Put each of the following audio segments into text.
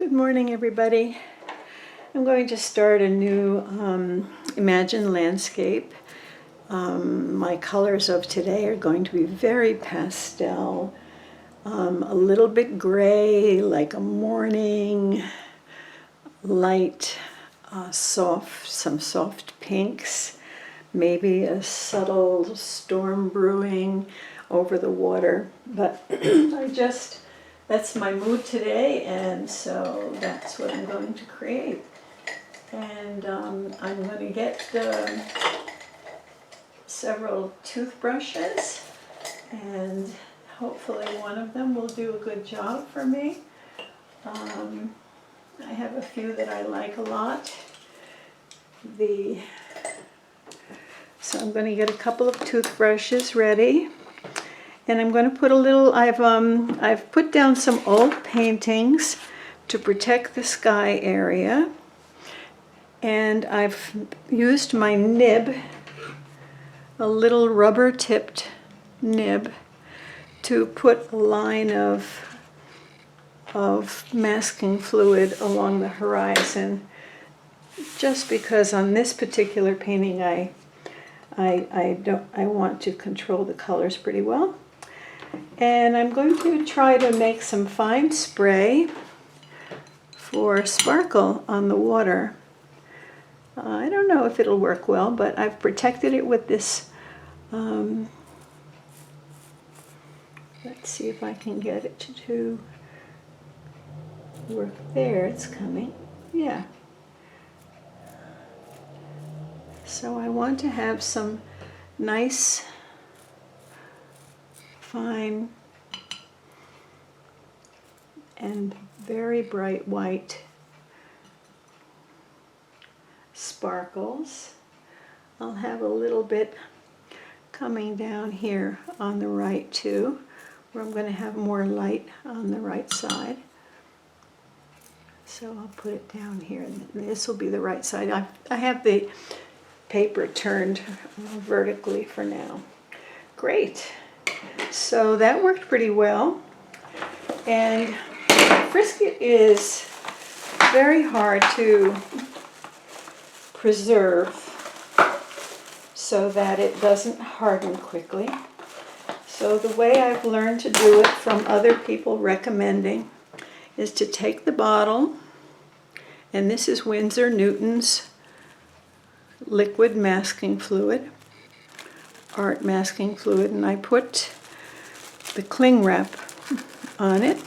Good morning, everybody. I'm going to start a new Imagine landscape. My colors of today are going to be very pastel, a little bit gray, like a morning, light, some soft pinks, maybe a subtle storm brewing over the water. But that's my mood today, and so that's what I'm going to create. And I'm going to get several toothbrushes, and hopefully one of them will do a good job for me. I have a few that I like a lot. So I'm going to get a couple of toothbrushes ready. And I'm going to put a little, I've put down some old paintings to protect the sky area. And I've used my nib, a little rubber tipped nib, to put a line of masking fluid along the horizon, just because on this particular painting I want to control the colors pretty well. And I'm going to try to make some fine spray for sparkle on the water. I don't know if it'll work well, but I've protected it with this, let's see if I can get it to work there. It's coming, yeah. So I want to have some nice, fine, and very bright white sparkles. I'll have a little bit coming down here on the right too, where I'm going to have more light on the right side. So I'll put it down here, and this will be the right side. I have the paper turned vertically for now. Great. So that worked pretty well. And Frisket is very hard to preserve so that it doesn't harden quickly. So the way I've learned to do it from other people recommending is to take the bottle, and this is Winsor Newton's liquid masking fluid, art masking fluid, and I put the cling wrap on it,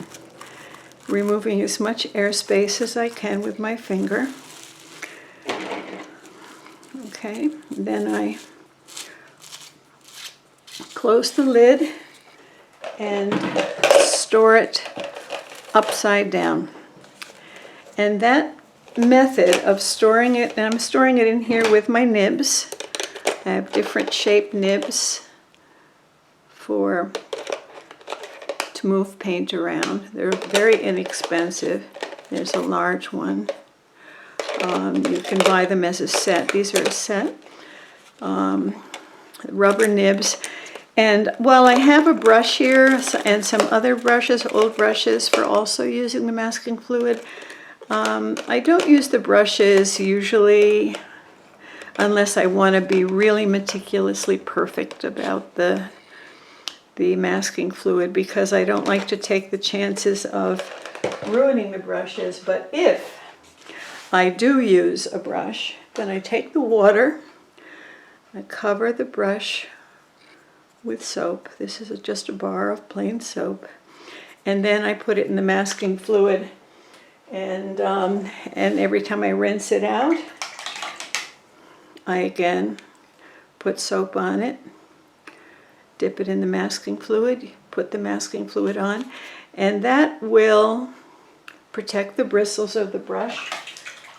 removing as much airspace as I can with my finger. Okay, then I close the lid and store it upside down. And that method of storing it, and I'm storing it in here with my nibs. I have different shaped nibs to move paint around. They're very inexpensive. There's a large one. You can buy them as a set. These are a set. Rubber nibs. And while I have a brush here and some other brushes, old brushes, for also using the masking fluid, I don't use the brushes usually unless I want to be really meticulously perfect about the masking fluid, because I don't like to take the chances of ruining the brushes. But if I do use a brush, then I take the water, I cover the brush with soap. This is just a bar of plain soap. And then I put it in the masking fluid, and every time I rinse it out, I again put soap on it, dip it in the masking fluid, put the masking fluid on, and that will protect the bristles of the brush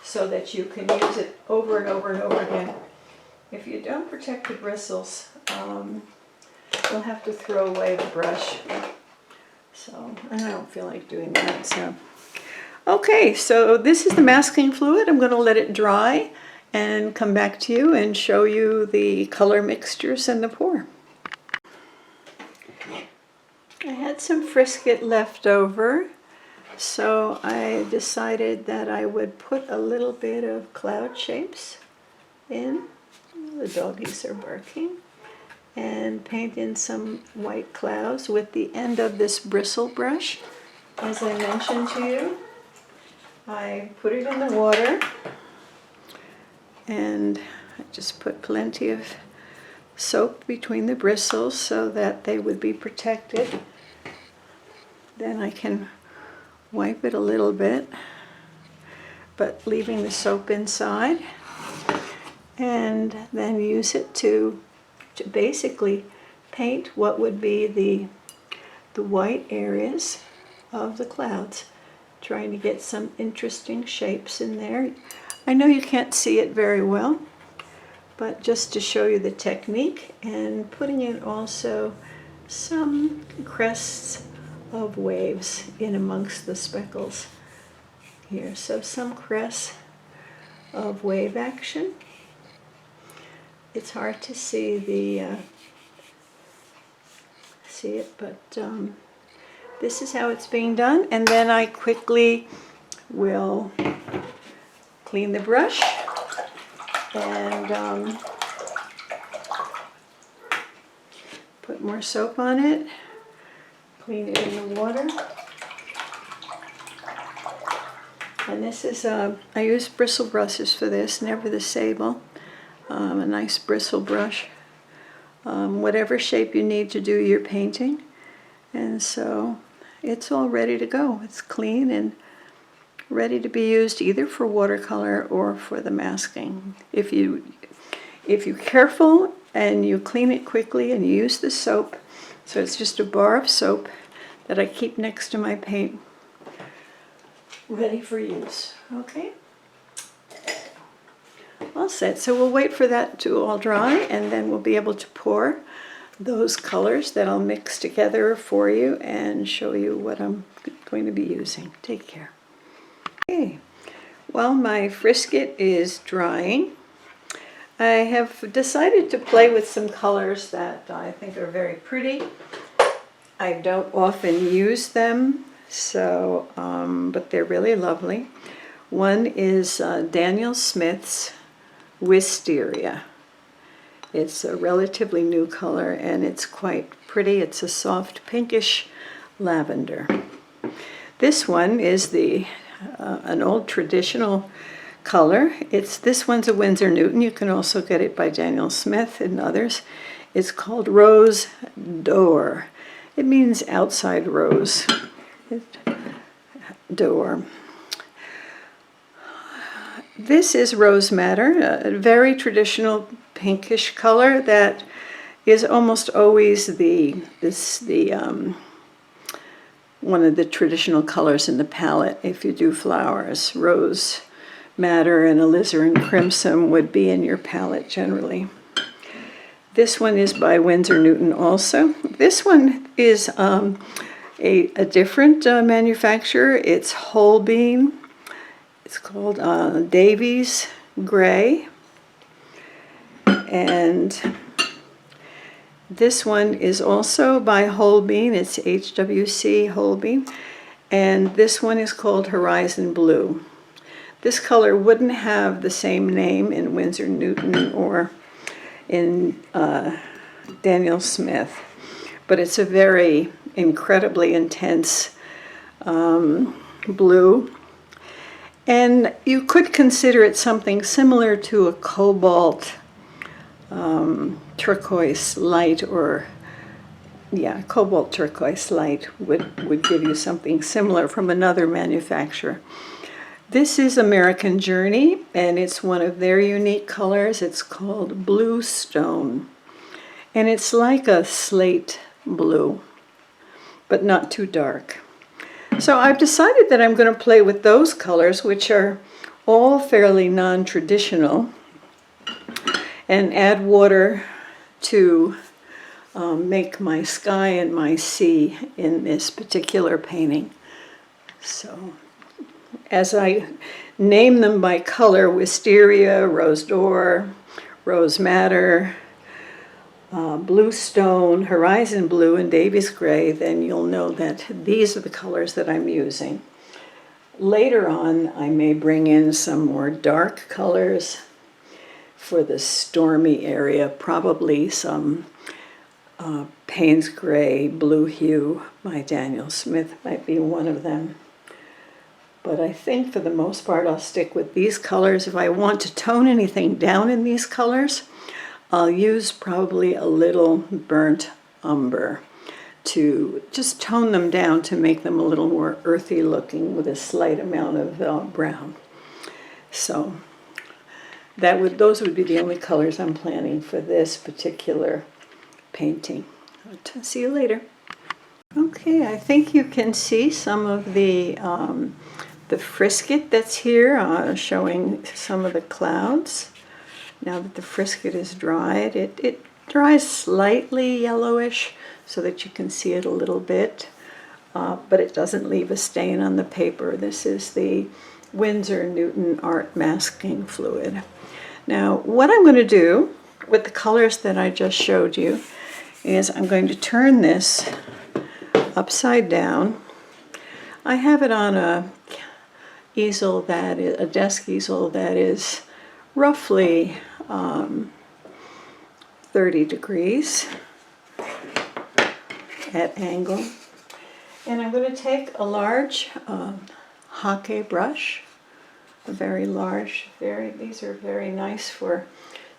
so that you can use it over and over and over again. If you don't protect the bristles, you'll have to throw away the brush. So, and I don't feel like doing that. So, okay, so this is the masking fluid. I'm going to let it dry and come back to you and show you the color mixtures and the pour. I had some Frisket left over, So I decided that I would put a little bit of cloud shapes in. The doggies are barking. And paint in some white clouds with the end of this bristle brush. As I mentioned to you, I put it in the water and I just put plenty of soap between the bristles so that they would be protected. Then I can wipe it a little bit, but leaving the soap inside, and then use it to basically paint what would be the white areas of the clouds, trying to get some interesting shapes in there. I know you can't see it very well, but just to show you the technique, and putting in also some crests of waves in amongst the speckles here. So some crests of wave action. It's hard to see it, but this is how it's being done. And then I quickly will clean the brush and put more soap on it, clean it in the water. And this is, I use bristle brushes for this, never the sable. A nice bristle brush, whatever shape you need to do your painting. And so it's all ready to go. It's clean and ready to be used either for watercolor or for the masking. If you're careful and you clean it quickly and you use the soap, so it's just a bar of soap that I keep next to my paint, ready for use. Okay? All set. So we'll wait for that to all dry, and then we'll be able to pour those colors that I'll mix together for you and show you what I'm going to be using. Take care. Okay, while my frisket is drying, I have decided to play with some colors that I think are very pretty. I don't often use them, so but they're really lovely. One is Daniel Smith's Wisteria. It's a relatively new color and it's quite pretty. It's a soft pinkish lavender. This one is an old traditional color. This one's a Winsor Newton. You can also get it by Daniel Smith and others. It's called Rose d'Or. It means outside rose. D'Or. This is Rose Madder, a very traditional pinkish color that is almost always one of the traditional colors in the palette if you do flowers. Rose Madder and alizarin crimson would be in your palette generally. This one is by Winsor Newton also. This one is a different manufacturer. It's Holbein. It's called Davies Gray. And this one is also by Holbein. It's HWC Holbein. And this one is called Horizon Blue. This color wouldn't have the same name in Winsor Newton or in Daniel Smith, but it's a very incredibly intense blue. And you could consider it something similar to a cobalt turquoise light, or cobalt turquoise light would give you something similar from another manufacturer. This is American Journey, and it's one of their unique colors. It's called Blue Stone, and it's like a slate blue, but not too dark. So I've decided that I'm going to play with those colors, which are all fairly non-traditional, and add water to make my sky and my sea in this particular painting. So as I name them by color, Wisteria, Rose d'Or, Rose Madder, Blue Stone, Horizon Blue, and Davies Gray, then you'll know that these are the colors that I'm using. Later on, I may bring in some more dark colors for the stormy area, probably some Payne's Gray Blue Hue by Daniel Smith might be one of them. But I think for the most part I'll stick with these colors. If I want to tone anything down in these colors, I'll use probably a little burnt umber to just tone them down to make them a little more earthy looking with a slight amount of brown. So those would be the only colors I'm planning for this particular painting. I'll see you later. Okay, I think you can see some of the frisket that's here, showing some of the clouds. Now that the frisket is dried, it dries slightly yellowish so that you can see it a little bit, but it doesn't leave a stain on the paper. This is the Winsor Newton Art Masking Fluid. Now, what I'm going to do with the colors that I just showed you is I'm going to turn this upside down. I have it on a desk easel that is roughly 30 degrees at angle. And I'm going to take a large hake brush, a very large, these are very nice for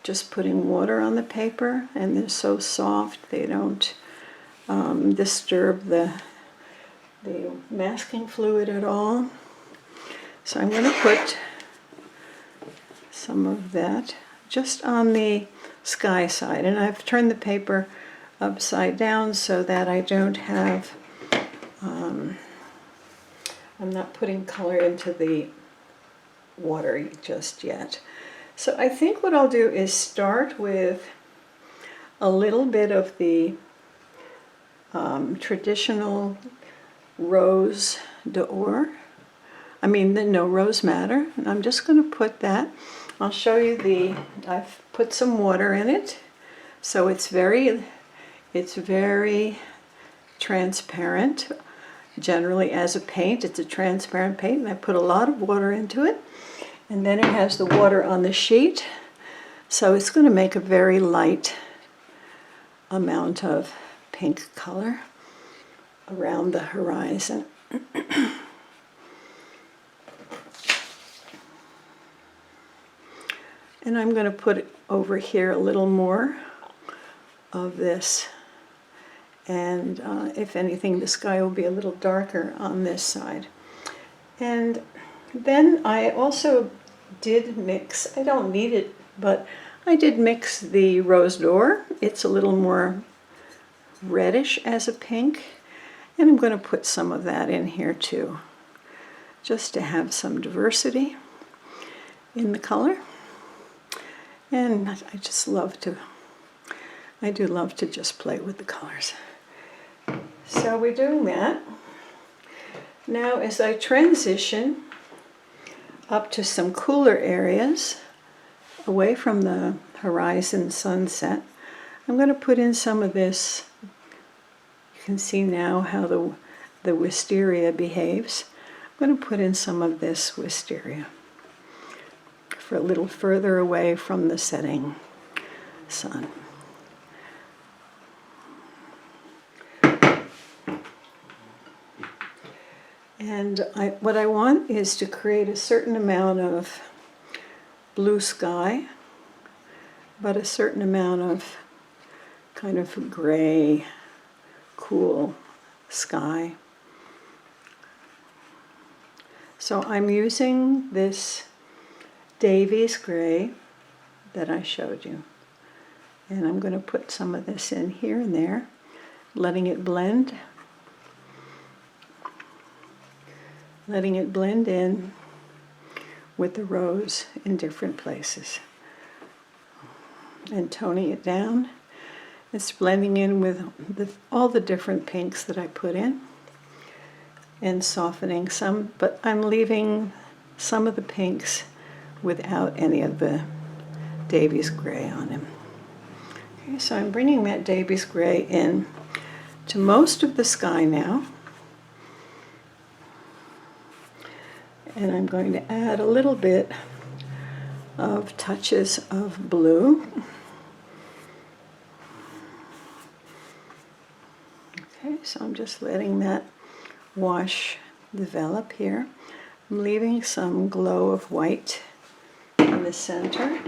just putting water on the paper, and they're so soft they don't disturb the masking fluid at all. So I'm going to put some of that just on the sky side, and I've turned the paper upside down so that I don't have, I'm not putting color into the water just yet. So I think what I'll do is start with a little bit of the traditional rose d'or. Rose madder. And I'm just going to put that. I'll show you I've put some water in it. So it's very transparent. Generally as a paint, it's a transparent paint, and I put a lot of water into it. And then it has the water on the sheet, so it's going to make a very light amount of pink color around the horizon. And I'm going to put over here a little more of this, and if anything, the sky will be a little darker on this side. And then I also did mix, I don't need it, but I did mix the rose d'or. It's a little more reddish as a pink, and I'm going to put some of that in here too, just to have some diversity in the color. And I do love to just play with the colors. So we're doing that. Now as I transition up to some cooler areas away from the horizon sunset, I'm going to put in some of this. You can see now how the wisteria behaves. I'm going to put in some of this wisteria for a little further away from the setting sun. And what I want is to create a certain amount of blue sky, but a certain amount of kind of gray, cool sky. So I'm using this Davies gray that I showed you. And I'm going to put some of this in here and there, letting it blend. Letting it blend in with the rose in different places. And toning it down. It's blending in with all the different pinks that I put in. And softening some, but I'm leaving some of the pinks without any of the Davies gray on them. Okay, so I'm bringing that Davies gray in to most of the sky now. And I'm going to add a little bit of touches of blue. Okay, so I'm just letting that wash develop here. I'm leaving some glow of white in the center.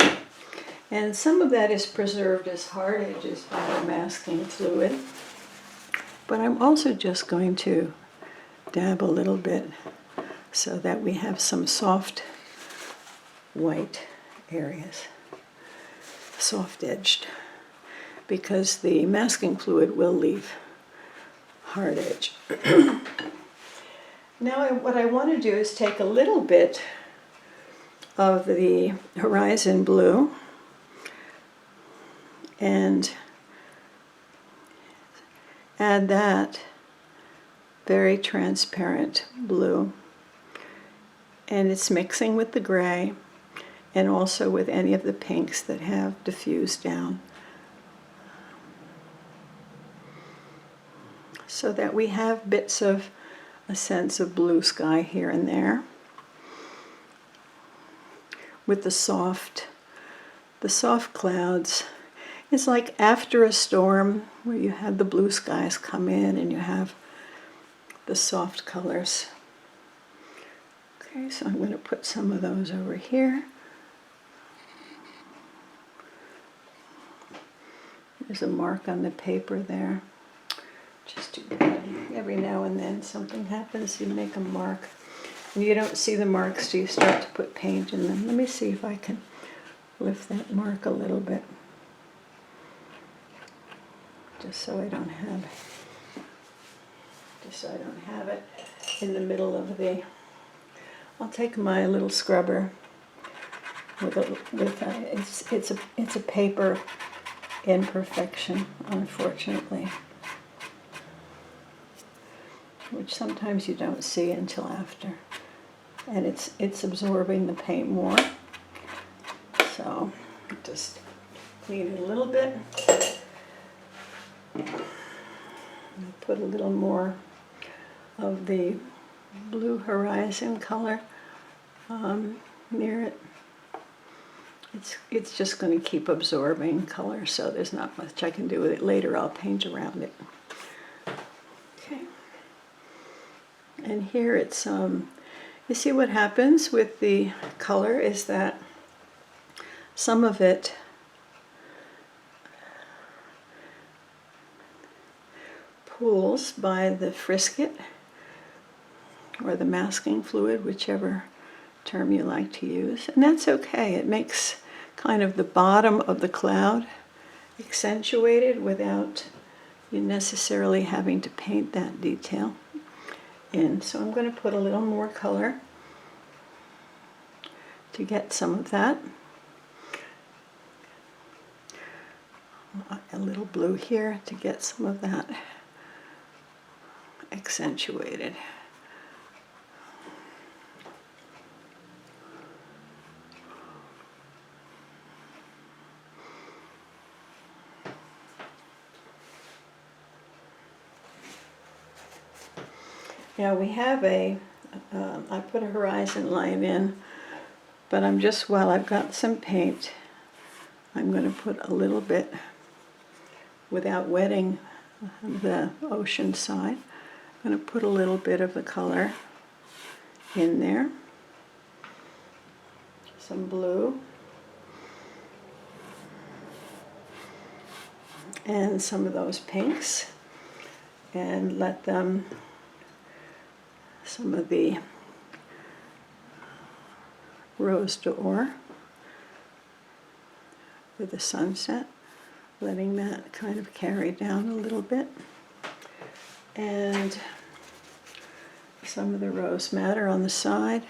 And some of that is preserved as hard edges by the masking fluid. But I'm also just going to dab a little bit so that we have some soft white areas, soft edged, because the masking fluid will leave hard edge. Now what I want to do is take a little bit of the horizon blue and add that very transparent blue. And it's mixing with the gray and also with any of the pinks that have diffused down, so that we have bits of a sense of blue sky here and there, with the soft clouds. It's like after a storm where you have the blue skies come in and you have the soft colors. Okay, so I'm going to put some of those over here. There's a mark on the paper there. Just do that. Every now and then something happens, you make a mark. And you don't see the marks till you start to put paint in them. Let me see if I can lift that mark a little bit, just so I don't have it in the middle of the. I'll take my little scrubber it's a paper imperfection, unfortunately, which sometimes you don't see until after, and it's absorbing the paint more. So just clean it a little bit. Put a little more of the blue horizon color near it. It's just going to keep absorbing color, so there's not much I can do with it. Later I'll paint around it. Okay. And here it's you see what happens with the color is that some of it pools by the frisket or the masking fluid, whichever term you like to use, and that's okay. It makes kind of the bottom of the cloud accentuated without you necessarily having to paint that detail in. So I'm going to put a little more color to get some of that. A little blue here to get some of that accentuated. Now we have I put a horizon line in, but while I've got some paint, I'm going to put a little bit, without wetting the ocean side, I'm going to put a little bit of the color in there. Some blue. And some of those pinks. And let them, some of the rose d'or with the sunset, letting that kind of carry down a little bit. And some of the rose madder on the side.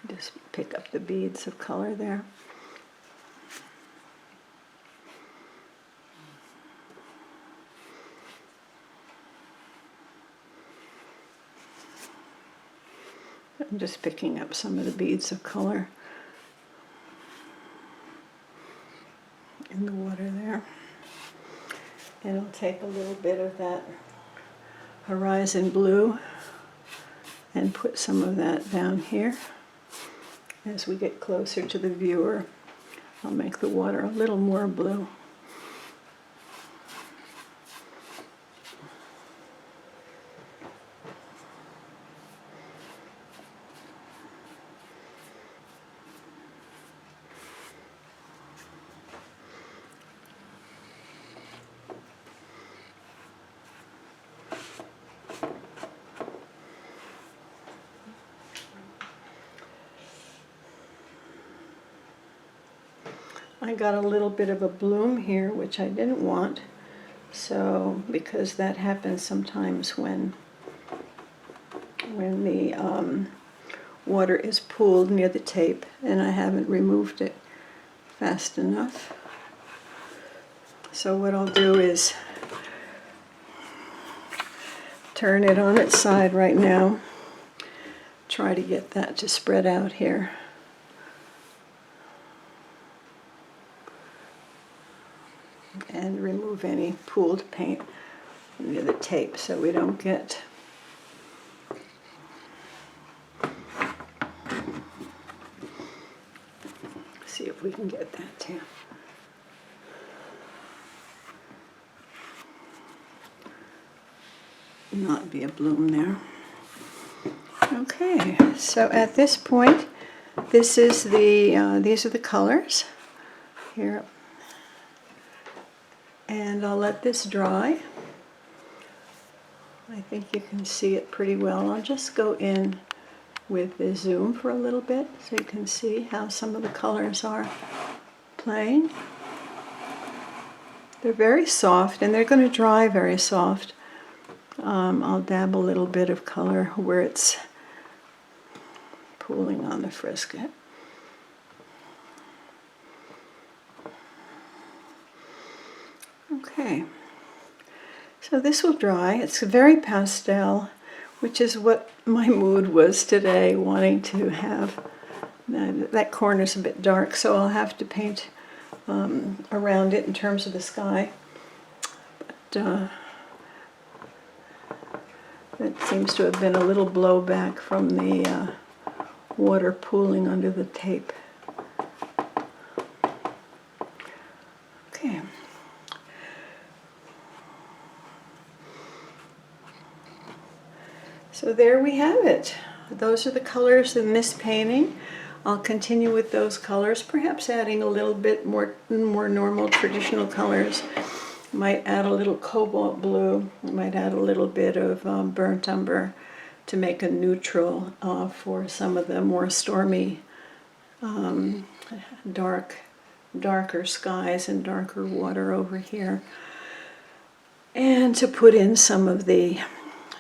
Just pick up the beads of color there. I'm just picking up some of the beads of color in the water there. And I'll take a little bit of that horizon blue and put some of that down here. As we get closer to the viewer, I'll make the water a little more blue. I got a little bit of a bloom here, which I didn't want, so because that happens sometimes when the water is pooled near the tape and I haven't removed it fast enough. So what I'll do is turn it on its side right now, try to get that to spread out here. And remove any pooled paint near the tape so we don't get see if we can get that to not be a bloom there. Okay, so at this point, this is the these are the colors here. And I'll let this dry. I think you can see it pretty well. I'll just go in with the zoom for a little bit so you can see how some of the colors are playing. They're very soft and they're going to dry very soft. I'll dab a little bit of color where it's pooling on the frisket. Okay, so this will dry. It's very pastel, which is what my mood was today, wanting to have that corner's a bit dark, so I'll have to paint around it in terms of the sky. But that seems to have been a little blowback from the water pooling under the tape. Okay. So there we have it. Those are the colors in this painting. I'll continue with those colors, perhaps adding a little bit more normal traditional colors. Might add a little cobalt blue. I might add a little bit of burnt umber to make a neutral for some of the more stormy, darker skies and darker water over here. And to put in some of the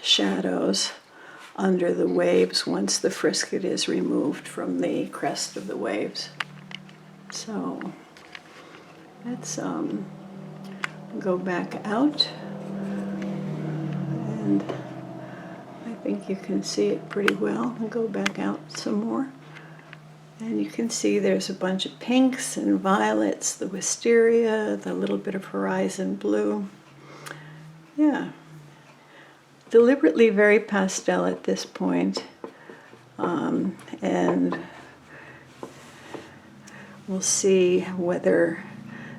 shadows under the waves once the frisket is removed from the crest of the waves. So let's go back out, and I think you can see it pretty well. I'll go back out some more, and you can see there's a bunch of pinks and violets, the wisteria, the little bit of horizon blue. Yeah. Deliberately very pastel at this point, and we'll see whether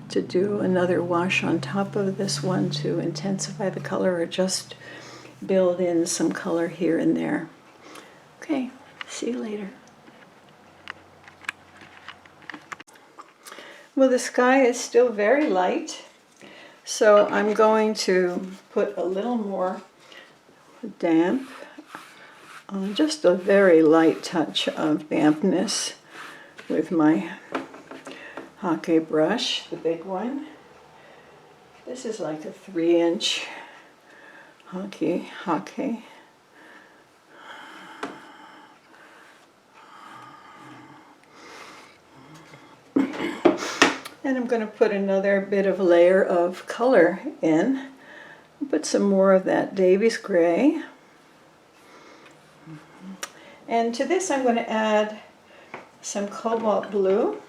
to do another wash on top of this one to intensify the color or just build in some color here and there. Okay, see you later. Well, the sky is still very light, so I'm going to put a little more damp, just a very light touch of dampness with my Hake brush, the big one. This is like a 3-inch Hake. And I'm going to put another bit of layer of color in. Put some more of that Davies gray. And to this I'm going to add some cobalt blue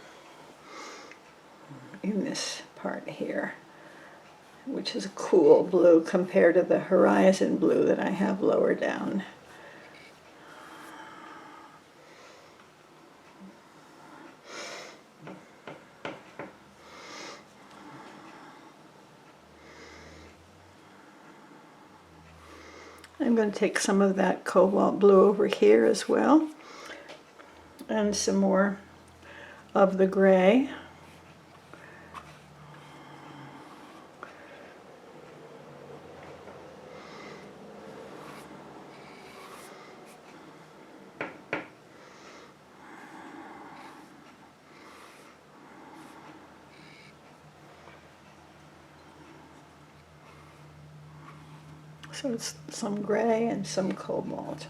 in this part here. which is a cool blue compared to the horizon blue that I have lower down. I'm going to take some of that cobalt blue over here as well, and some more of the gray. So it's some gray and some cobalt.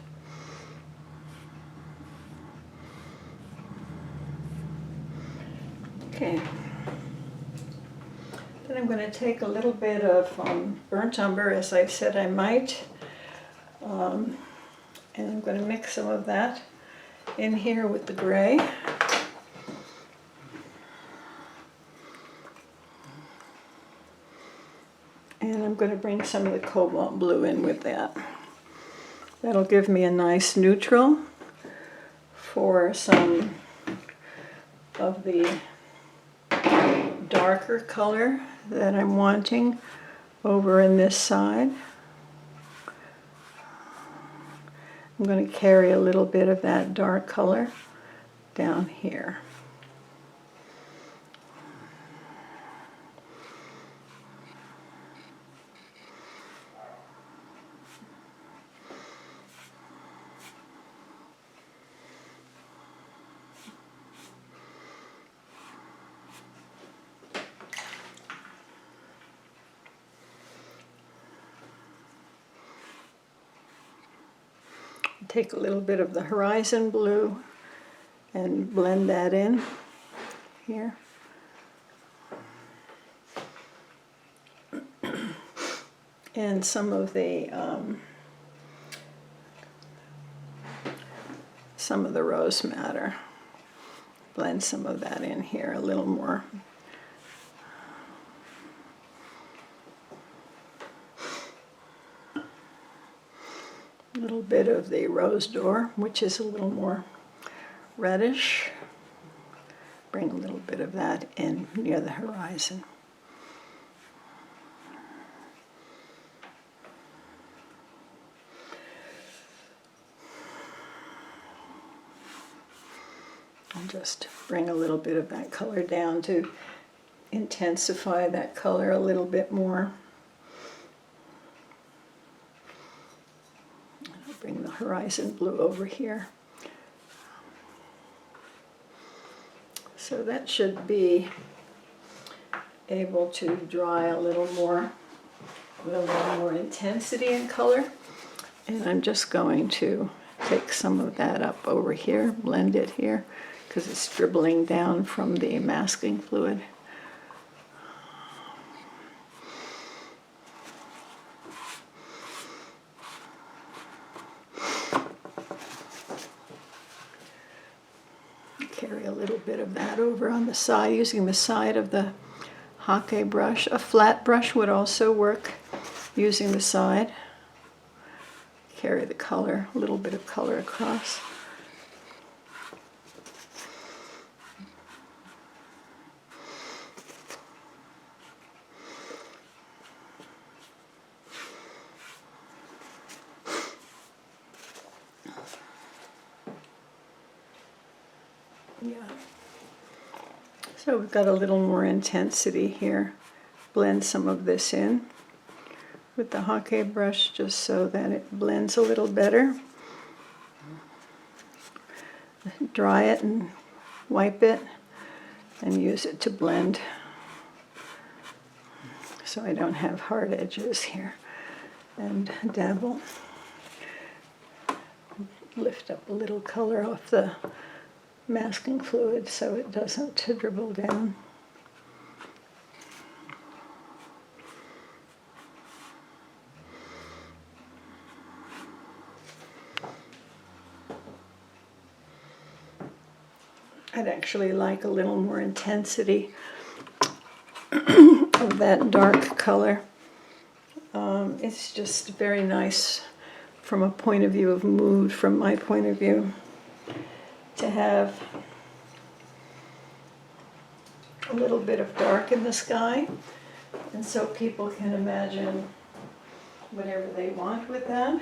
Okay. Then I'm going to take a little bit of burnt umber, as I said I might, and I'm going to mix some of that in here with the gray. And I'm going to bring some of the cobalt blue in with that. That'll give me a nice neutral for some of the darker color that I'm wanting over in this side. I'm going to carry a little bit of that dark color down here. Take a little bit of the horizon blue and blend that in here. And some of the rose madder. Blend some of that in here a little more. A little bit of the rose d'or, which is a little more reddish. Bring a little bit of that in near the horizon. I'll just bring a little bit of that color down to intensify that color a little bit more. Bring the horizon blue over here. So that should be able to dry a little more, with a little more intensity in color. And I'm just going to take some of that up over here, blend it here, because it's dribbling down from the masking fluid. Carry a little bit of that over on the side, using the side of the hake brush. A flat brush would also work, using the side. Carry the color, a little bit of color across. Yeah. So we've got a little more intensity here. Blend some of this in with the hake brush just so that it blends a little better. Dry it and wipe it and use it to blend so I don't have hard edges here. And dabble. Lift up a little color off the masking fluid so it doesn't dribble down. I'd actually like a little more intensity of of that dark color. It's just very nice from a point of view of mood, from my point of view, to have a little bit of dark in the sky, and so people can imagine whatever they want with that,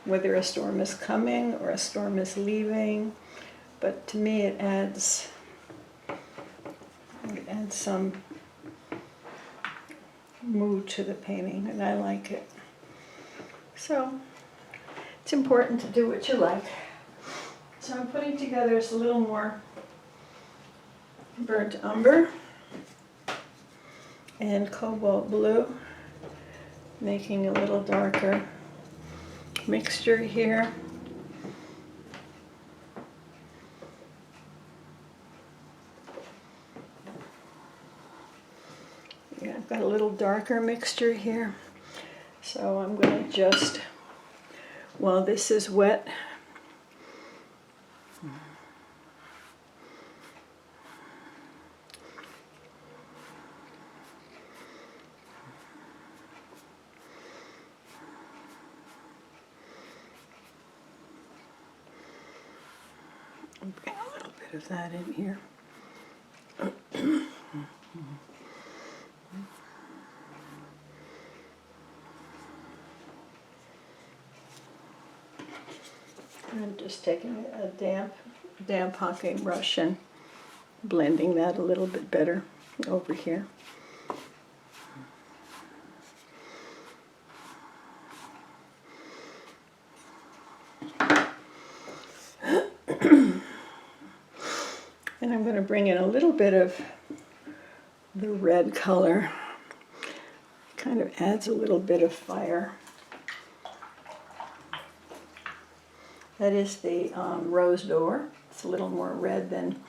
whether a storm is coming or a storm is leaving. But to me it adds some mood to the painting, and I like it. So it's important to do what you like. So I'm putting together just a little more burnt umber and cobalt blue, making a little darker mixture here. Yeah, I've got a little darker mixture here. So I'm going to just, while this is wet, bring a little bit of that in here. I'm just taking a damp hockey brush and blending that a little bit better over here. And I'm going to bring in a little bit of the red color. Kind of adds a little bit of fire. That is the Rose d'Or. It's a little more red than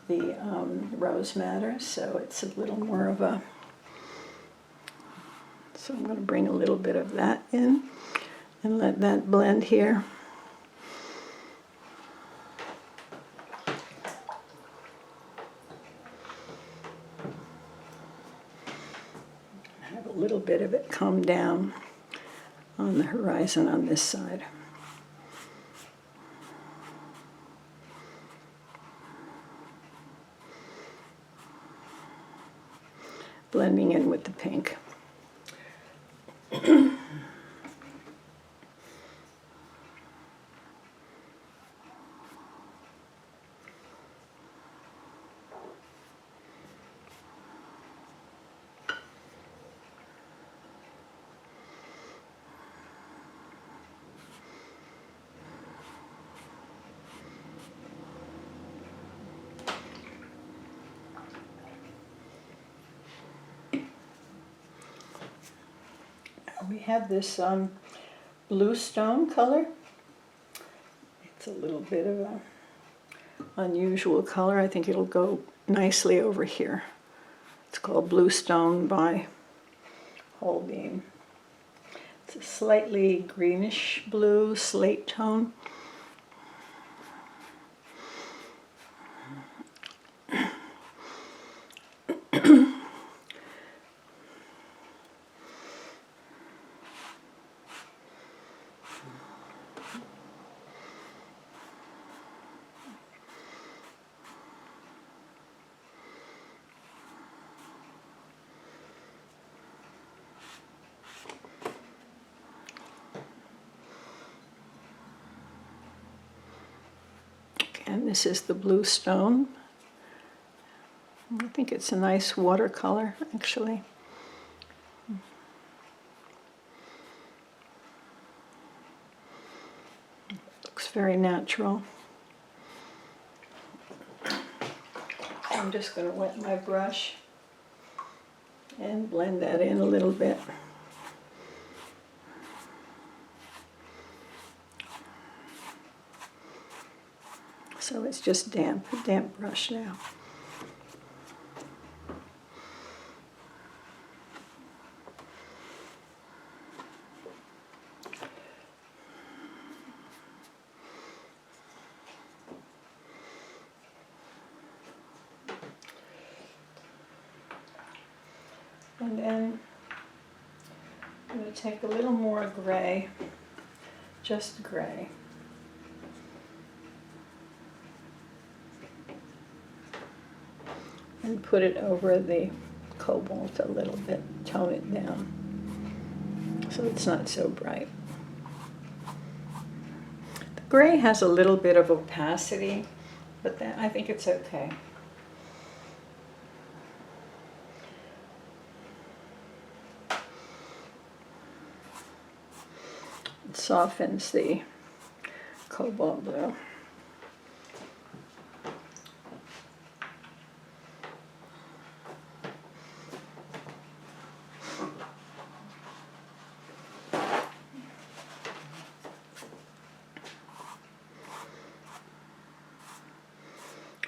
the Rose Madder, so it's a little more of a... So I'm going to bring a little bit of that in and let that blend here. Have a little bit of it come down on the horizon on this side. Blending in with the pink. We have this blue stone color. It's a little bit of an unusual color. I think it'll go nicely over here. It's called Blue Stone by Holbein. It's a slightly greenish blue, slate tone. And this is the Blue Stone. I think it's a nice watercolor, actually. Looks very natural. I'm just going to wet my brush and blend that in a little bit. So it's just damp brush now. And then I'm going to take a little more gray, just gray. And put it over the cobalt a little bit, tone it down so it's not so bright. The gray has a little bit of opacity, but I think it's okay. It softens the cobalt blue.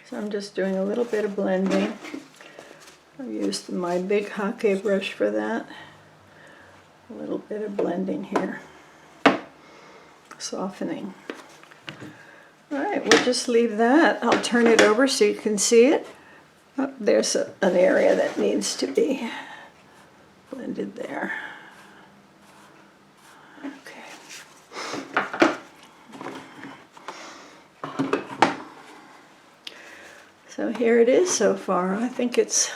So I'm just doing a little bit of blending. I used my big Hake brush for that. A little bit of blending here. Softening. Alright, we'll just leave that. I'll turn it over so you can see it. Oh, there's an area that needs to be blended there. So here it is so far. I think it's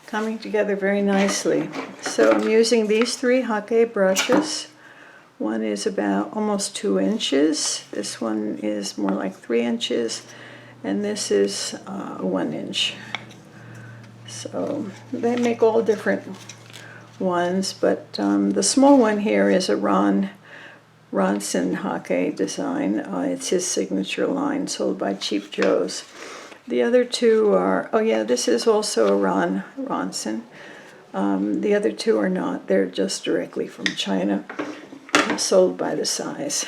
coming together very nicely. So I'm using these 3 Hake brushes. One is about almost 2 inches. This one is more like 3 inches. And this is 1 inch. So they make all different ones, but the small one here is a Ronson Hake design. It's his signature line, sold by Cheap Joe's. The other 2 are, oh yeah, this is also a Ronson. The other 2 are not. They're just directly from China, sold by the size.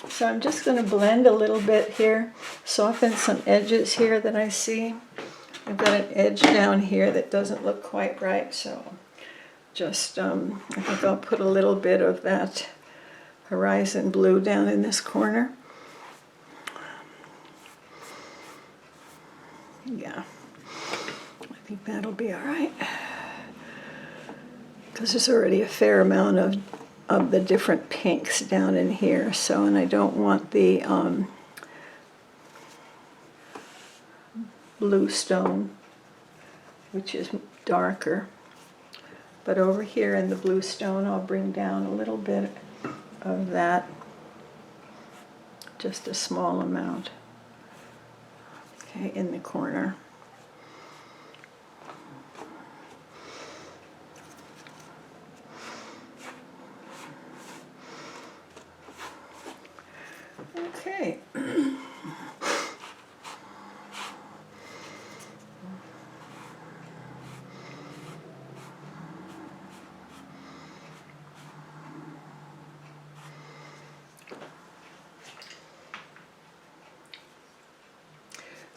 So I'm just going to blend a little bit here, soften some edges here that I see. I've got an edge down here that doesn't look quite right, so just, I think I'll put a little bit of that horizon blue down in this corner. Yeah, I think that'll be all right, because there's already a fair amount of the different pinks down in here. So, and I don't want the blue stone, which is darker. But over here in the blue stone, I'll bring down a little bit of that, just a small amount, okay, in the corner. Okay.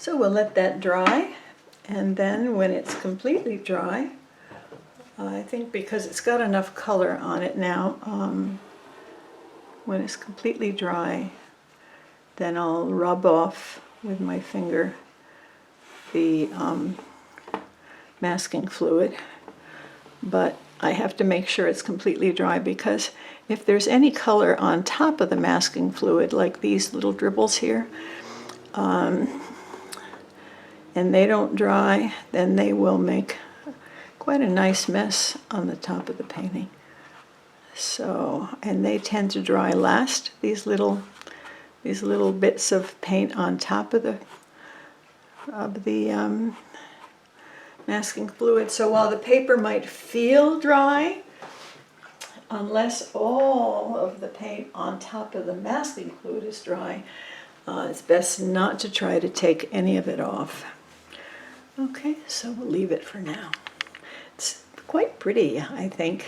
So we'll let that dry, and then when it's completely dry, I think because it's got enough color on it now, when it's completely dry, then I'll rub off with my finger the masking fluid. But I have to make sure it's completely dry, because if there's any color on top of the masking fluid, like these little dribbles here, and they don't dry, then they will make quite a nice mess on the top of the painting. So, and they tend to dry last, these little bits of paint on top of the masking fluid. So while the paper might feel dry, unless all of the paint on top of the masking fluid is dry, it's best not to try to take any of it off. Okay, so we'll leave it for now. It's quite pretty, I think.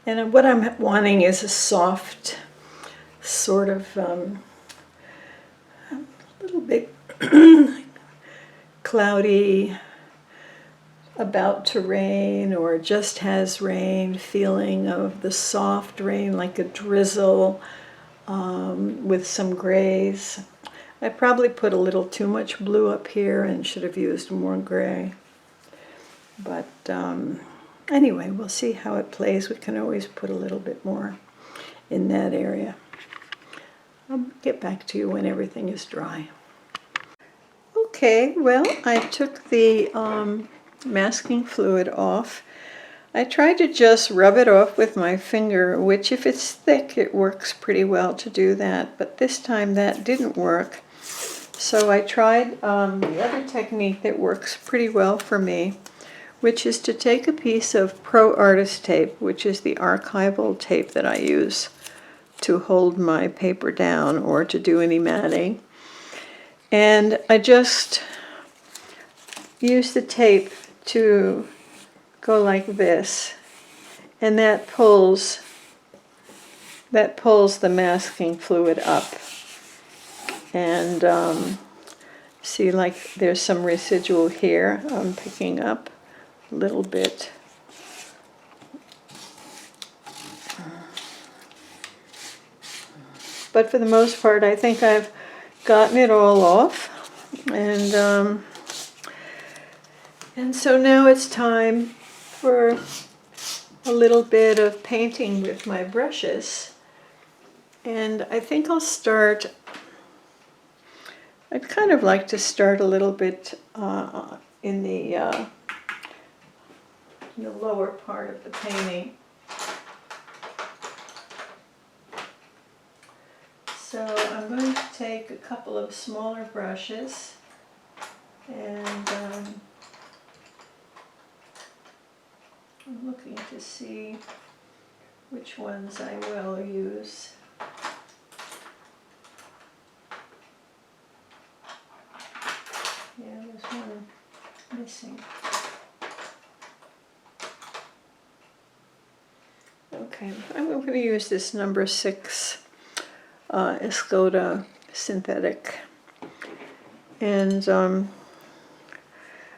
And what I'm wanting is a soft, sort of a little bit cloudy, about to rain, or just has rain, feeling of the soft rain, like a drizzle with some grays. I probably put a little too much blue up here and should have used more gray. But anyway, we'll see how it plays. We can always put a little bit more in that area. I'll get back to you when everything is dry. Okay, well, I took the masking fluid off. I tried to just rub it off with my finger, which if it's thick, it works pretty well to do that. But this time that didn't work. So I tried the other technique that works pretty well for me, which is to take a piece of Pro Artist tape, which is the archival tape that I use to hold my paper down or to do any matting. And I just use the tape to go like this, and that pulls the masking fluid up. And see, like there's some residual here I'm picking up a little bit. But for the most part, I think I've gotten it all off. And so now it's time for a little bit of painting with my brushes. And I think I'll start, I'd kind of like to start a little bit in the lower part of the painting. So I'm going to take a couple of smaller brushes and I'm looking to see which ones I will use. Yeah, there's one missing. Okay, I'm going to use this number 6 Escoda synthetic. And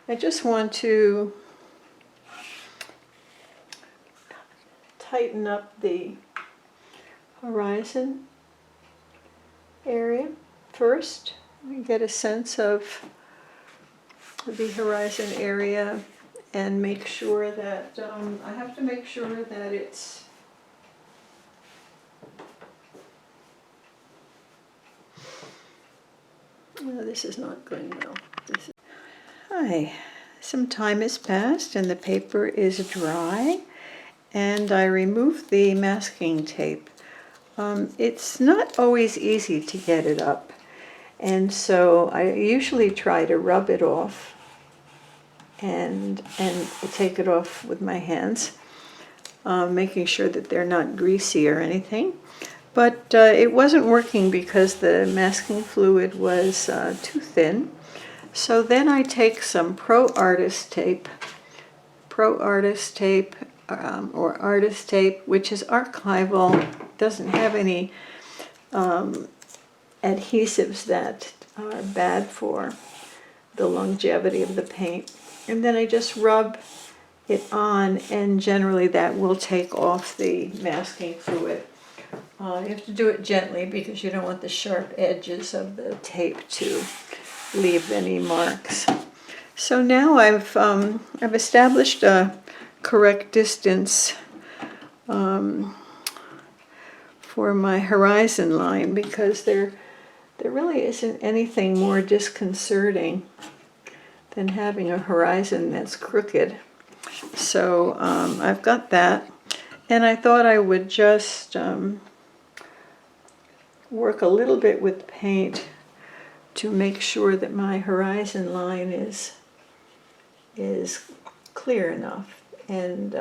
I just want to tighten up the horizon area first. Get a sense of the horizon area and make sure that I have to make sure that it's no, this is not going well. Hi, some time has passed and the paper is dry, and I removed the masking tape. It's not always easy to get it up, and so I usually try to rub it off and take it off with my hands, making sure that they're not greasy or anything. But it wasn't working because the masking fluid was too thin. So then I take some Pro Artist tape, or Artist tape, which is archival, doesn't have any adhesives that are bad for the longevity of the paint. And then I just rub it on, and generally that will take off the masking fluid. You have to do it gently because you don't want the sharp edges of the tape to leave any marks. So now I've established a correct distance for my horizon line, because there really isn't anything more disconcerting than having a horizon that's crooked. So I've got that, and I thought I would just work a little bit with paint to make sure that my horizon line is clear enough. And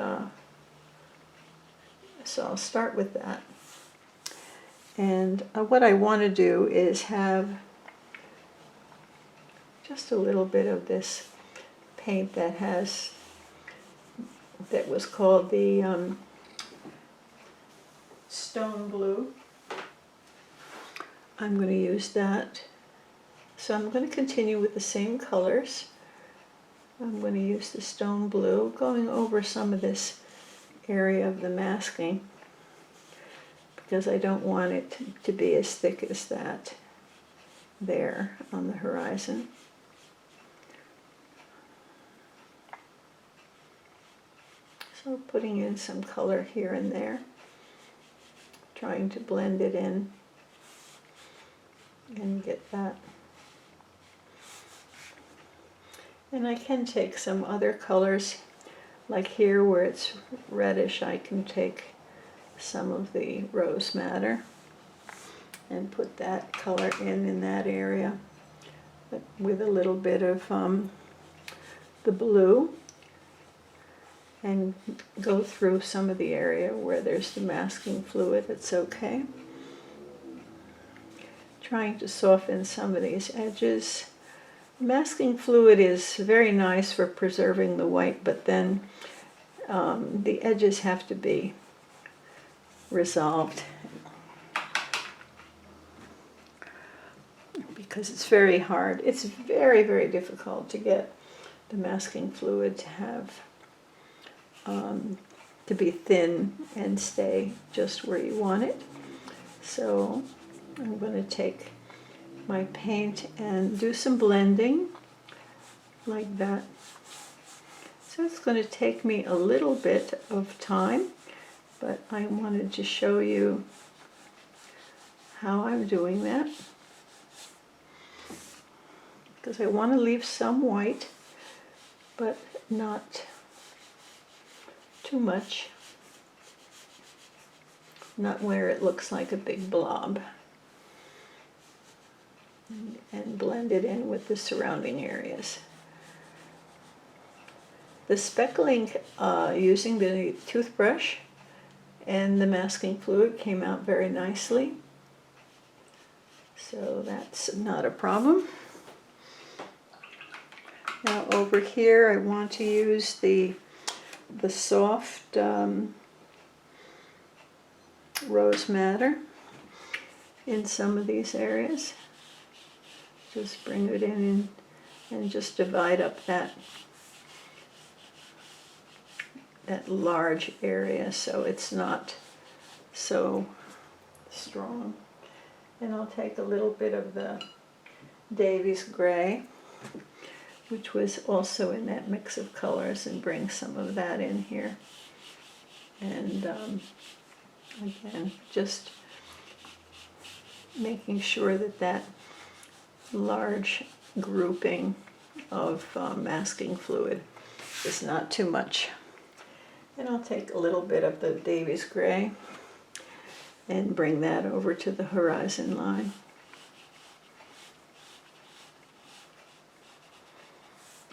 so I'll start with that. And what I want to do is have just a little bit of this paint that was called the stone blue. I'm going to use that. So I'm going to continue with the same colors. I'm going to use the stone blue, going over some of this area of the masking, because I don't want it to be as thick as that there on the horizon. So putting in some color here and there, trying to blend it in and get that. And I can take some other colors, like here where it's reddish, I can take some of the rose madder and put that color in that area, but with a little bit of the blue, and go through some of the area where there's the masking fluid. It's okay. Trying to soften some of these edges. Masking fluid is very nice for preserving the white, but then the edges have to be resolved because it's very hard. It's very, very difficult to get the masking fluid to have to be thin and stay just where you want it. So I'm going to take my paint and do some blending like that. So it's going to take me a little bit of time, but I wanted to show you how I'm doing that, because I want to leave some white, but not too much, not where it looks like a big blob, and blend it in with the surrounding areas. The speckling using the toothbrush and the masking fluid came out very nicely, so that's not a problem. Now over here I want to use the soft rose madder in some of these areas. Just bring it in and just divide up that large area so it's not so strong. And I'll take a little bit of the Davy's Gray, which was also in that mix of colors, and bring some of that in here. And again, just making sure that that large grouping of masking fluid is not too much. And I'll take a little bit of the Davy's Gray and bring that over to the horizon line.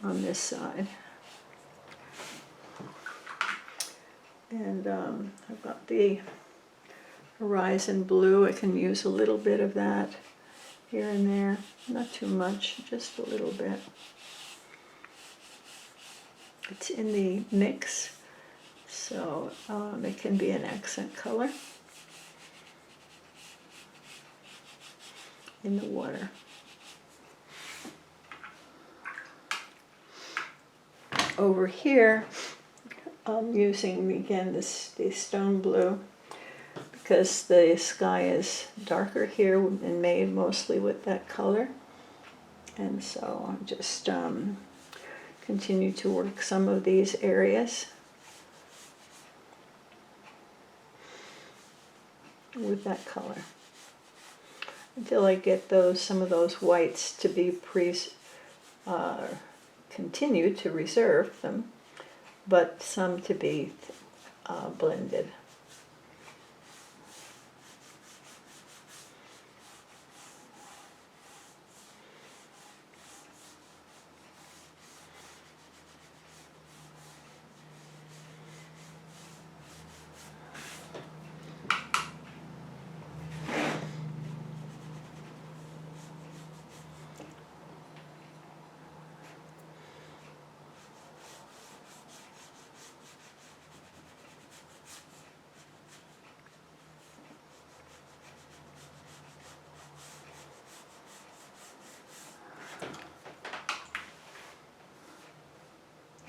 On this side. And I've got the horizon blue. I can use a little bit of that here and there. Not too much, just a little bit. It's in the mix, so it can be an accent color in the water. Over here, I'm using again the stone blue because the sky is darker here and made mostly with that color, and so I'm just continue to work some of these areas with that color until I get some of those whites to be continue to reserve them, but some to be blended.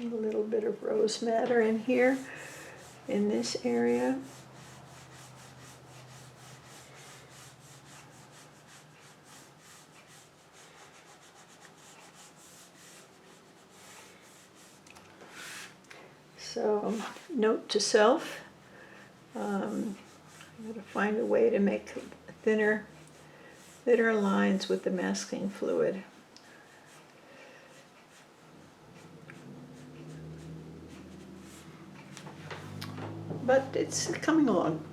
A little bit of rose madder in here, in this area. So, note to self, I'm going to find a way to make thinner lines with the masking fluid. But it's coming along.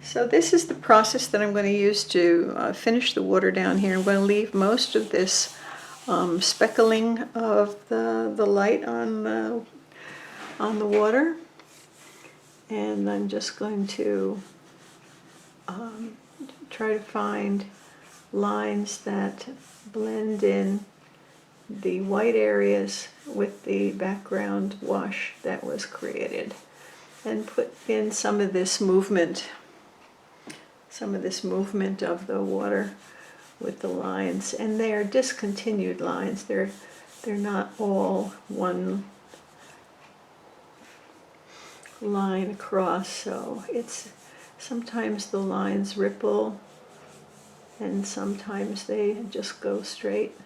So this is the process that I'm going to use to finish the water down here. I'm going to leave most of this speckling of the light on the water, and I'm just going to try to find lines that blend in the white areas with the background wash that was created, and put in some of this movement of the water with the lines. And they are discontinued lines. They're not all one line across, so it's sometimes the lines ripple and sometimes they just go straight,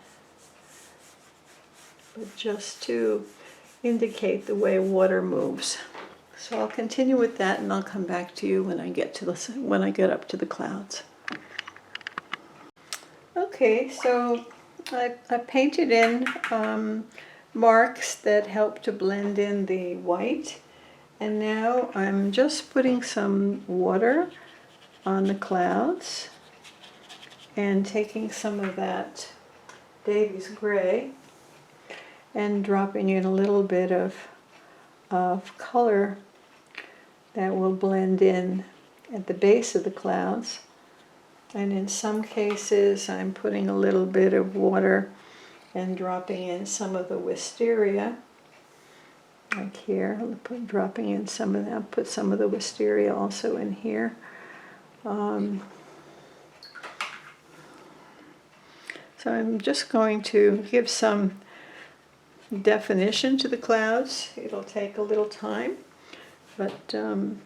but just to indicate the way water moves. So I'll continue with that, and I'll come back to you when I get up to the clouds. Okay, so I painted in marks that help to blend in the white, and now I'm just putting some water on the clouds and taking some of that Davy's gray and dropping in a little bit of color that will blend in at the base of the clouds. And in some cases I'm putting a little bit of water and dropping in some of the wisteria, like here. Dropping in some of that. I'll put some of the wisteria also in here. So I'm just going to give some definition to the clouds. It'll take a little time, but I'm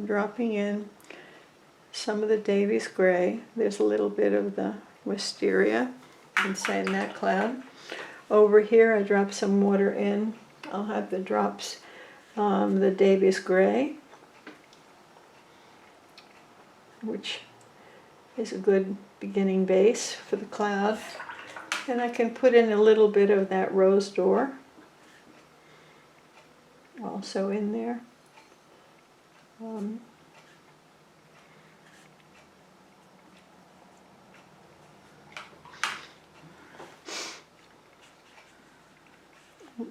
dropping in some of the Davy's gray. There's a little bit of the wisteria inside that cloud. Over here I drop some water in. I'll have the drops, the Davy's gray, which is a good beginning base for the cloud. And I can put in a little bit of that rose d'or also in there.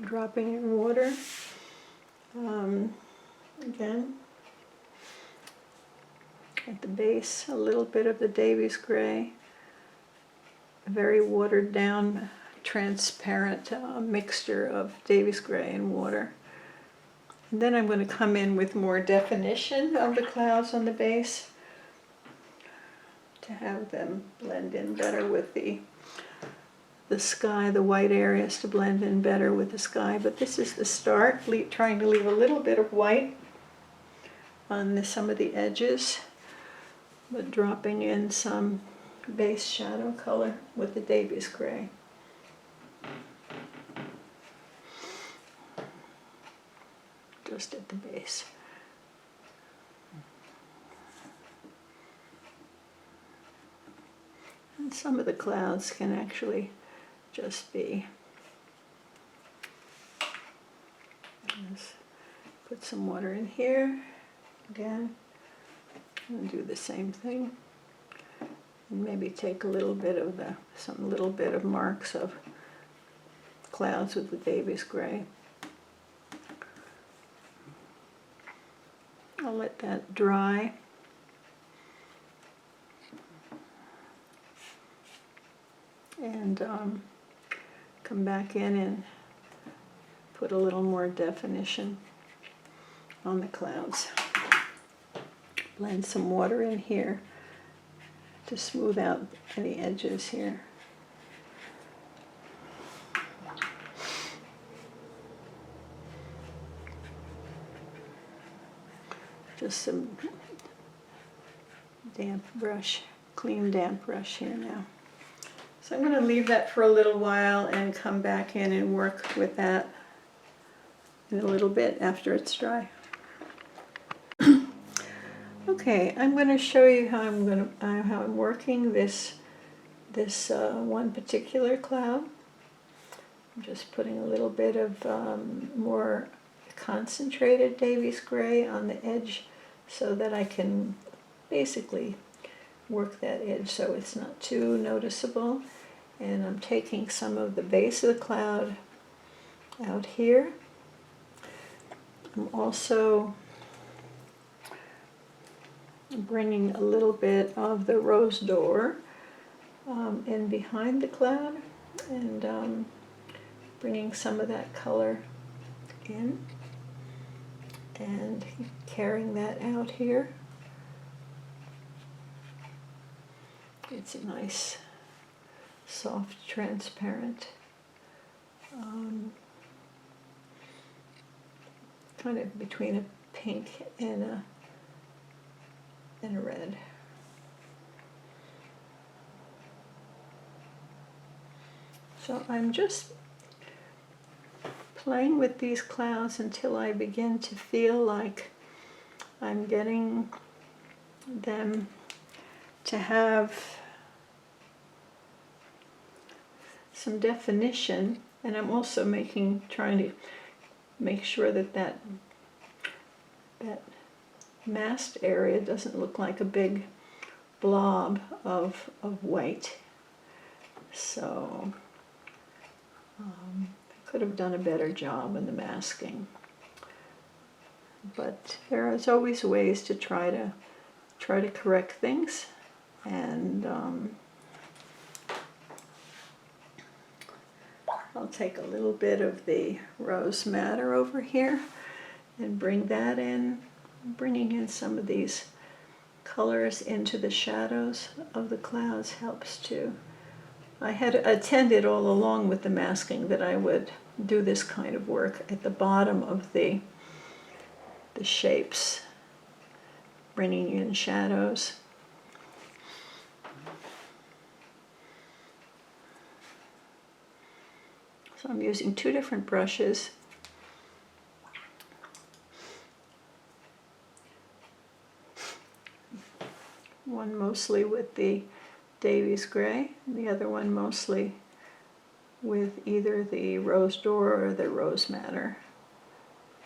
Dropping in water. Again, at the base, a little bit of the Davy's gray, a very watered down, transparent mixture of Davy's gray and water. And then I'm going to come in with more definition of the clouds on the base to have them blend in better with the sky, the white areas to blend in better with the sky. But this is the start, trying to leave a little bit of white on some of the edges, but dropping in some base shadow color with the Davy's gray. Just at the base. And some of the clouds can actually just be, let's put some water in here again, and do the same thing, and maybe take a little bit of little bit of marks of clouds with the Davy's gray. I'll let that dry. And come back in and put a little more definition on the clouds. Blend some water in here to smooth out any edges here. Just some damp brush, clean damp brush here now. So I'm going to leave that for a little while and come back in and work with that in a little bit after it's dry. Okay, I'm going to show you how I'm working this one particular cloud. I'm just putting a little bit of more concentrated Davies gray on the edge so that I can basically work that edge so it's not too noticeable. And I'm taking some of the base of the cloud out here. I'm also bringing a little bit of the rose d'or in behind the cloud, and bringing some of that color in and carrying that out here. It's a nice, soft, transparent, kind of between a pink and a red. So I'm just playing with these clouds until I begin to feel like I'm getting them to have some definition, and I'm also trying to make sure that that masked area doesn't look like a big blob of white. So I could have done a better job in the masking, but there is always ways to try to correct things. And I'll take a little bit of the rose madder over here and bring that in, bringing in some of these colors into the shadows of the clouds helps too. I had intended all along with the masking that I would do this kind of work at the bottom of the shapes, bringing in shadows. So I'm using two different brushes. One mostly with the Davies gray, and the other one mostly with either the rose d'or or the rose madder,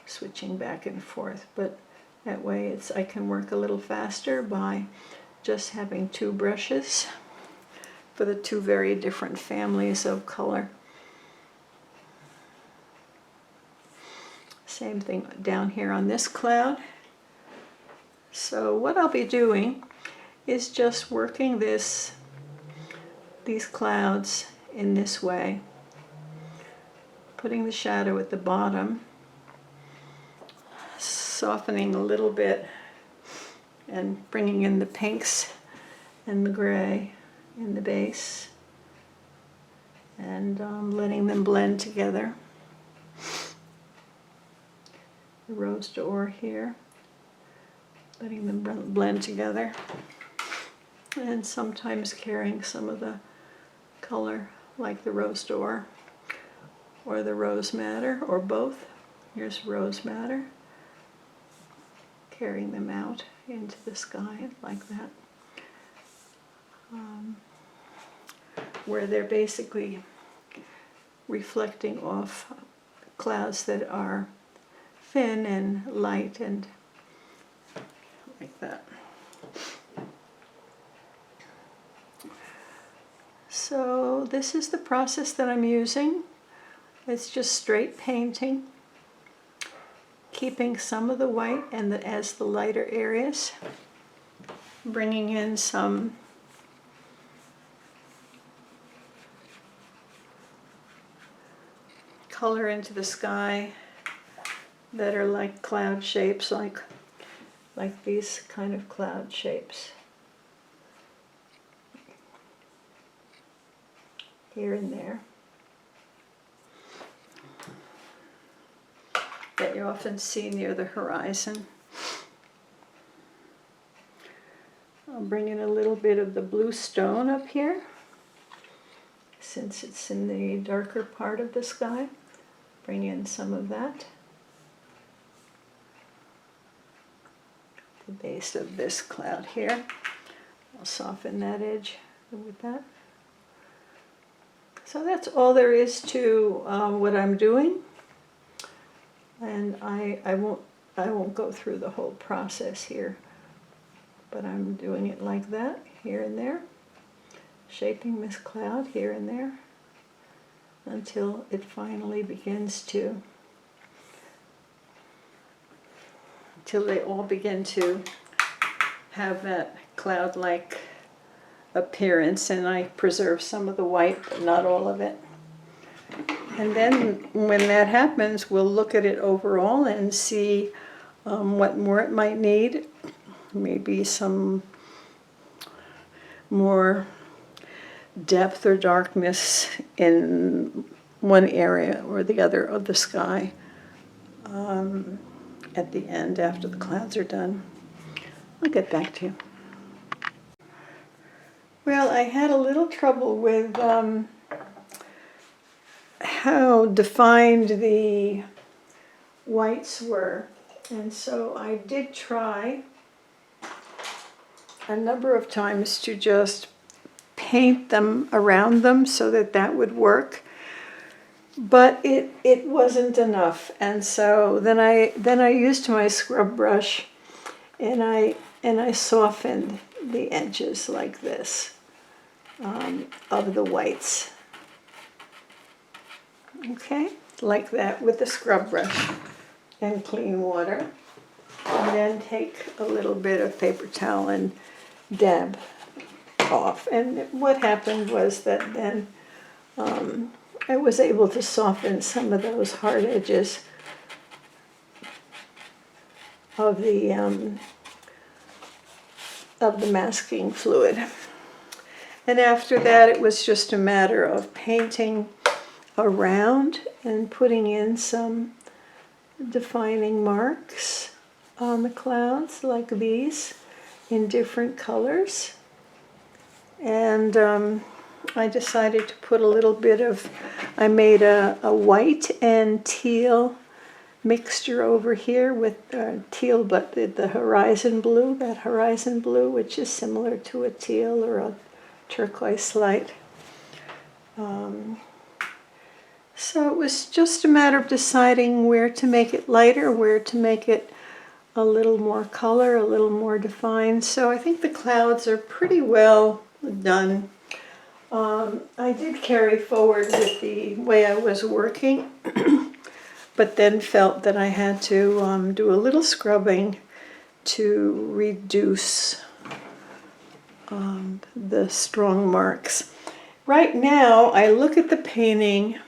switching back and forth. But that way I can work a little faster by just having two brushes for the two very different families of color. Same thing down here on this cloud. So what I'll be doing is just working these clouds in this way, putting the shadow at the bottom, softening a little bit, and bringing in the pinks and the gray in the base, and letting them blend together. The rose d'or here, letting them blend together, and sometimes carrying some of the color like the rose d'or or the rose madder, or both. Here's rose madder, carrying them out into the sky like that, where they're basically reflecting off clouds that are thin and light and like that. So this is the process that I'm using. It's just straight painting, keeping some of the white and as the lighter areas, bringing in some color into the sky that are like cloud shapes, like these kind of cloud shapes here and there that you often see near the horizon. I'll bring in a little bit of the blue stone up here, since it's in the darker part of the sky. Bring in some of that. the base of this cloud here. I'll soften that edge with that. So that's all there is to what I'm doing, and I won't go through the whole process here, but I'm doing it like that, here and there, shaping this cloud here and there until it finally begins to, until they all begin to have that cloud-like appearance, and I preserve some of the white, but not all of it. And then when that happens, we'll look at it overall and see what more it might need. Maybe some more depth or darkness in one area or the other of the sky at the end after the clouds are done. I'll get back to you. Well, I had a little trouble with how defined the whites were, and so I did try a number of times to just paint them around them so that that would work, but it wasn't enough, and so then I used my scrub brush and I softened the edges like this of the whites. Okay, like that with the scrub brush and clean water, and then take a little bit of paper towel and dab off. And what happened was that then I was able to soften some of those hard edges of the masking fluid. And after that, it was just a matter of painting around and putting in some defining marks on the clouds like these in different colors. And I decided to put a little bit of, I made a white and teal mixture over here with teal, but the horizon blue, that horizon blue, which is similar to a teal or a turquoise light. So it was just a matter of deciding where to make it lighter, where to make it a little more color, a little more defined. So I think the clouds are pretty well done. I did carry forward with the way I was working, but then felt that I had to do a little scrubbing to reduce the strong marks. Right now, I look at the painting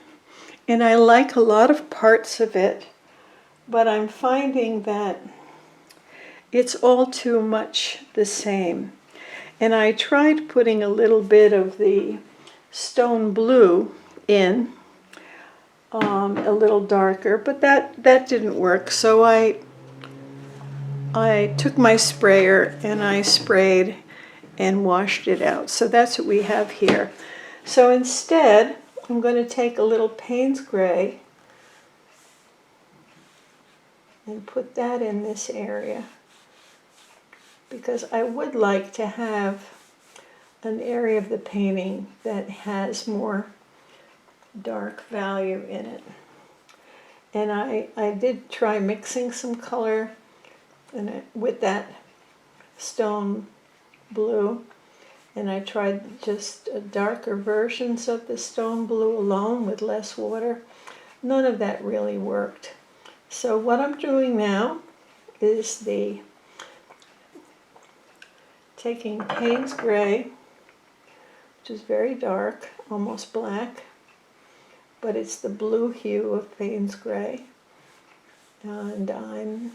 and I like a lot of parts of it, but I'm finding that it's all too much the same. And I tried putting a little bit of the stone blue in, a little darker, but that didn't work. So I took my sprayer and I sprayed and washed it out. So that's what we have here. So instead, I'm going to take a little Payne's Gray and put that in this area, because I would like to have an area of the painting that has more dark value in it. And I did try mixing some color with that stone blue, and I tried just darker versions of the stone blue alone with less water. None of that really worked. So what I'm doing now is taking Payne's Gray, which is very dark, almost black, but it's the blue hue of Payne's Gray, and I'm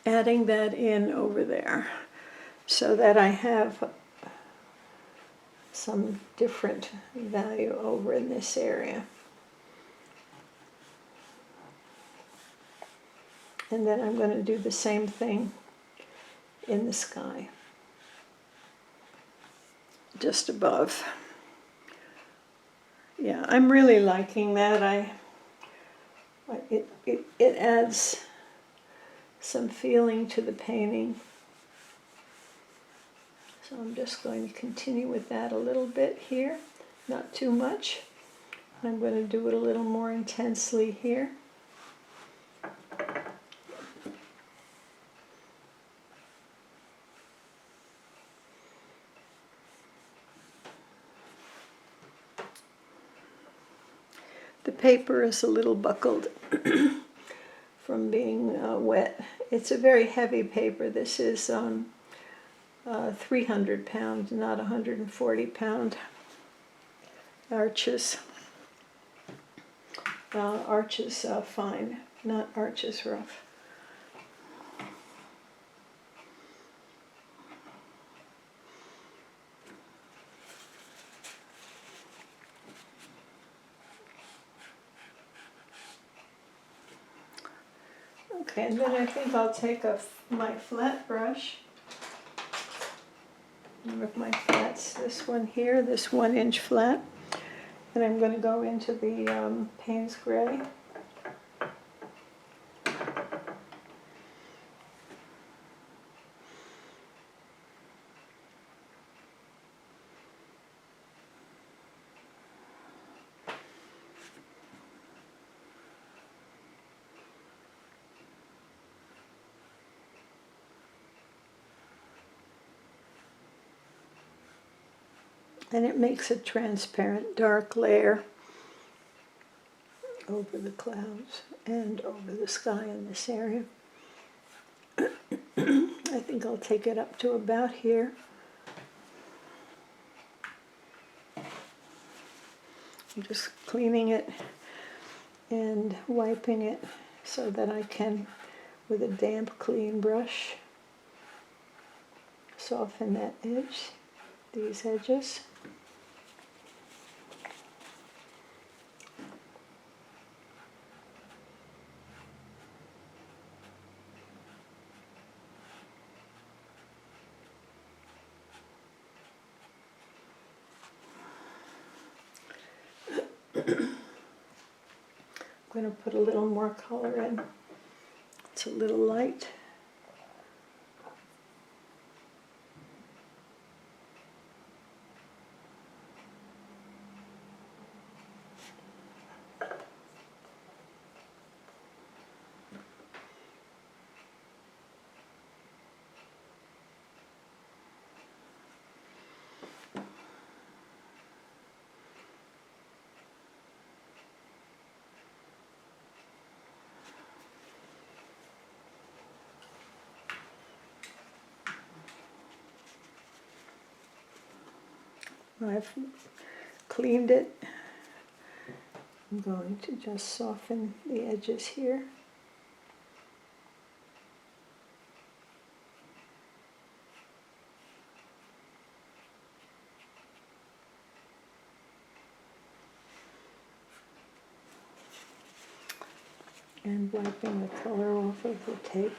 adding that in over there so that I have some different value over in this area. And then I'm going to do the same thing in the sky, just above. Yeah, I'm really liking that. It adds some feeling to the painting. So I'm just going to continue with that a little bit here, not too much. I'm going to do it a little more intensely here. The paper is a little buckled from being wet. It's a very heavy paper. This is 300 pound, not 140 pound Arches. Arches fine, not Arches rough. Okay, and then I think I'll take my flat brush. With my flats, this one here, this 1-inch flat, and I'm going to go into the Payne's Gray. And it makes a transparent dark layer over the clouds and over the sky in this area. I think I'll take it up to about here. I'm just cleaning it and wiping it so that I can, with a damp, clean brush, soften that edge, these edges. I'm going to put a little more color in. It's a little light. I've cleaned it. I'm going to just soften the edges here. And wiping the color off of the tape.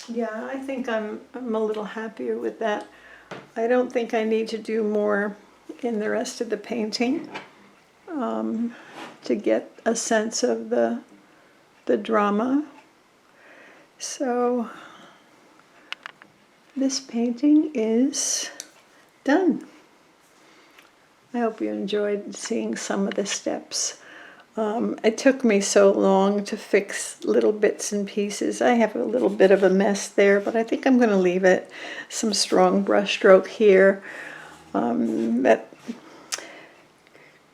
Yeah, I think I'm a little happier with that. I don't think I need to do more in the rest of the painting to get a sense of the drama. So this painting is done. I hope you enjoyed seeing some of the steps. It took me so long to fix little bits and pieces. I have a little bit of a mess there, but I think I'm going to leave it. Some strong brush stroke here that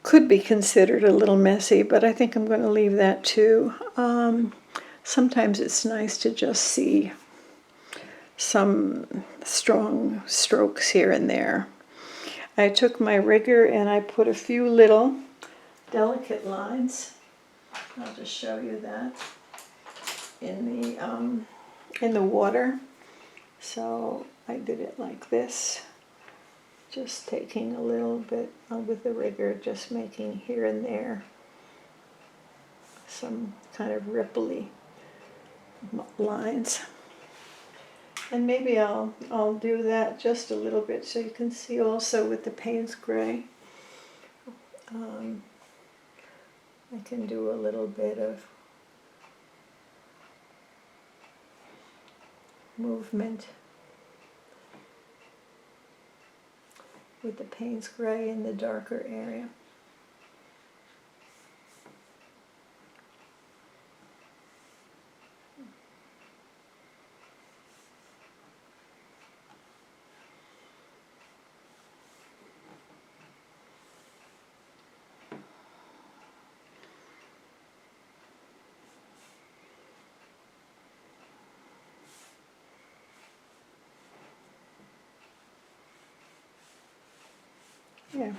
could be considered a little messy, but I think I'm going to leave that too. Sometimes it's nice to just see some strong strokes here and there. I took my rigger and I put a few little delicate lines. I'll just show you that in the water. So I did it like this, just taking a little bit with the rigger, just making here and there some kind of ripply lines. And maybe I'll do that just a little bit so you can see also with the Payne's Gray. I can do a little bit of movement with the Payne's Gray in the darker area. Yeah,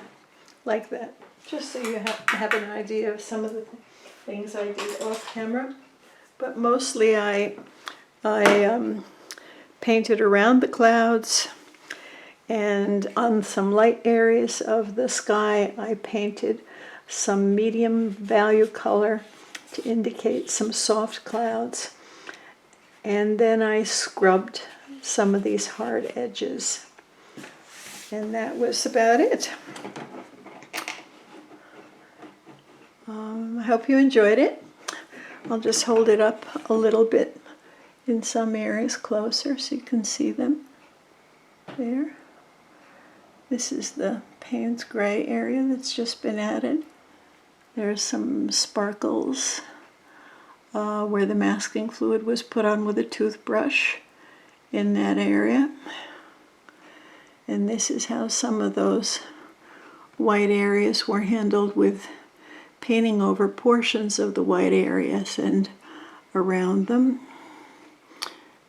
like that. Just so you have an idea of some of the things I did off camera. But mostly I painted around the clouds, and on some light areas of the sky I painted some medium value color to indicate some soft clouds. And then I scrubbed some of these hard edges. And that was about it. I hope you enjoyed it. I'll just hold it up a little bit in some areas closer so you can see them. There. This is the Payne's Gray area that's just been added. There's some sparkles where the masking fluid was put on with a toothbrush in that area. And this is how some of those white areas were handled, with painting over portions of the white areas and around them.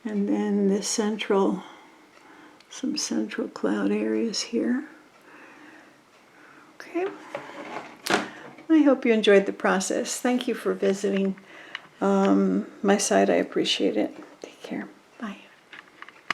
And then the central, some central cloud areas here. Okay. I hope you enjoyed the process. Thank you for visiting my site. I appreciate it. Take care.